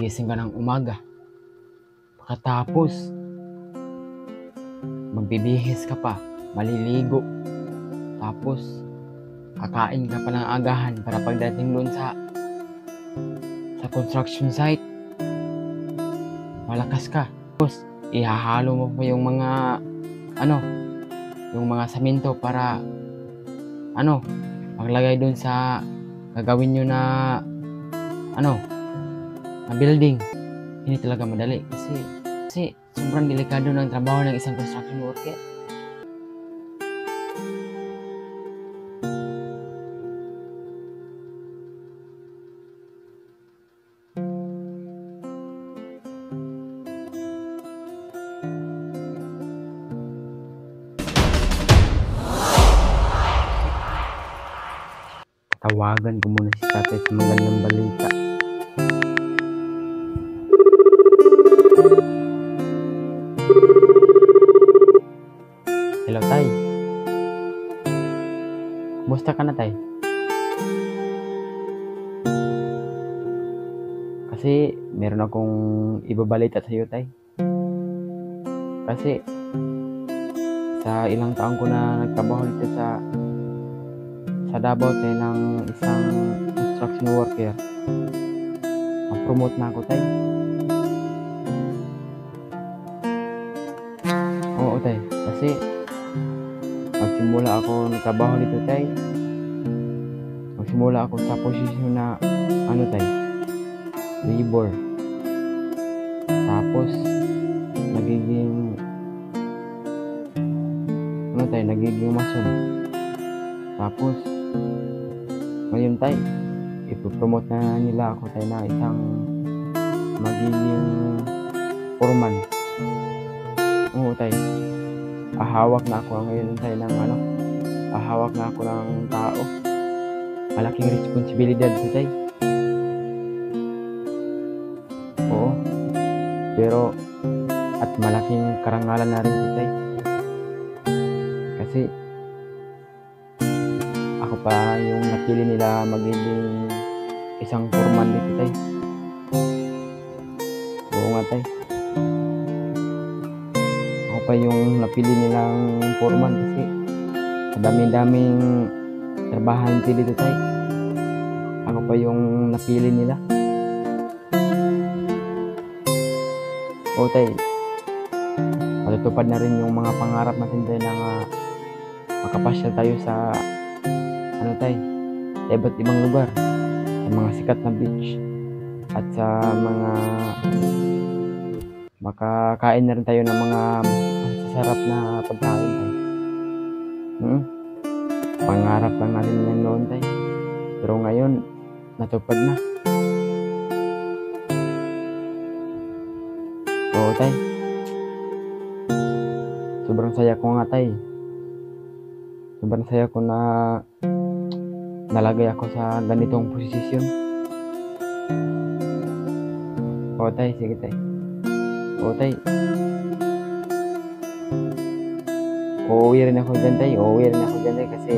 gising ka ng umaga. Pagkatapos, magbibihis ka pa, maliligo, tapos kakain ka pa ng agahan para pagdating doon sa construction site, malakas ka. Tapos ihahalo mo pa yung mga yung mga semento para maglagay doon sa gagawin nyo na na building. Hindi talaga madali kasi sobrang delikado ng trabaho ng isang construction worker. Tawagan ko muna si tatay sa magandang balita. Hello, tay. Kumusta ka na, tay? Kasi meron akong ibabalita sa iyo, tay. Kasi sa ilang taon ko na nagtrabaho dito sa Davao, tay, ng isang construction worker. Na-promote na ako, tay. Oo, tay. Kasi magsimula ako nagtrabaho dito, tay. Magsimula ako sa posisyon na tay, labor. Tapos nagiging nagiging mason. Tapos ngayon, tay, ipopromote na nila ako, tay, na isang magiging foreman. Oo, tay. Ahawak na ako ngayon, tay, ng ahawak na ako ng tao. Malaking responsibilidad ito, tay. Oo. Pero at malaking karangalan na rin ito, tay. Kasi ako pa yung napili nila magiging isang foreman dito, tay. Oo nga, tay. Ako pa yung napili nilang foreman kasi sa dami-daming trabahante dito, tay. Ako pa yung napili nila. Oo, tay. Matutupad na rin yung mga pangarap natin, tay, na makapasyal tayo sa tay, sa iba't ibang lugar, sa mga sikat na beach, at sa mga makakain na rin tayo ng mga masasarap na pagkain, tay. Pangarap lang natin yan noon, tay, pero ngayon natupad na. Oo, tay. Sobrang saya ko nga, tay. Sobrang saya ko na nalagay ako sa ganitong posisyon. Oo, tay. Sige, tay. Oo, tay. Uuwi rin ako dyan, tay. Uuwi rin ako dyan, tay, kasi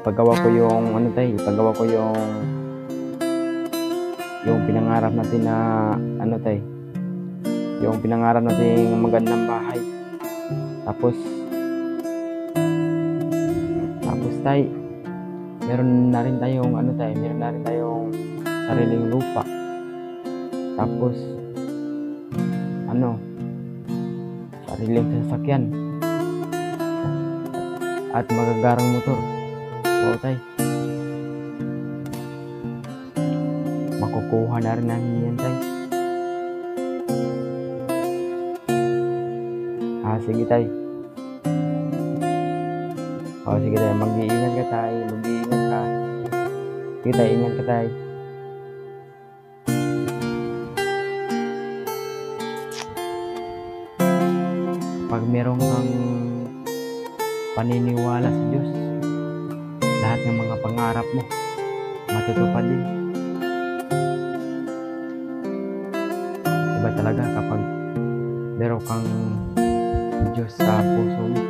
paggawa ko yung paggawa ko yung pinangarap natin na tay, yung pinangarap natin magandang bahay. Tapos tay, meron na rin tayong meron na rin tayong sariling lupa. Tapos sariling sasakyan at magagarang motor. Oo, tay. Makukuha na rin namin yan, tay. Sige, tay. Sige, tay. Mag-iingat ka, tay. Mag-iingat ka. Sige, tay. Ingat ka, tay. Pag meron kang paniniwala sa Diyos, lahat ng mga pangarap mo matutupad din. Iba talaga kapag meron kang Diyos sa puso mo.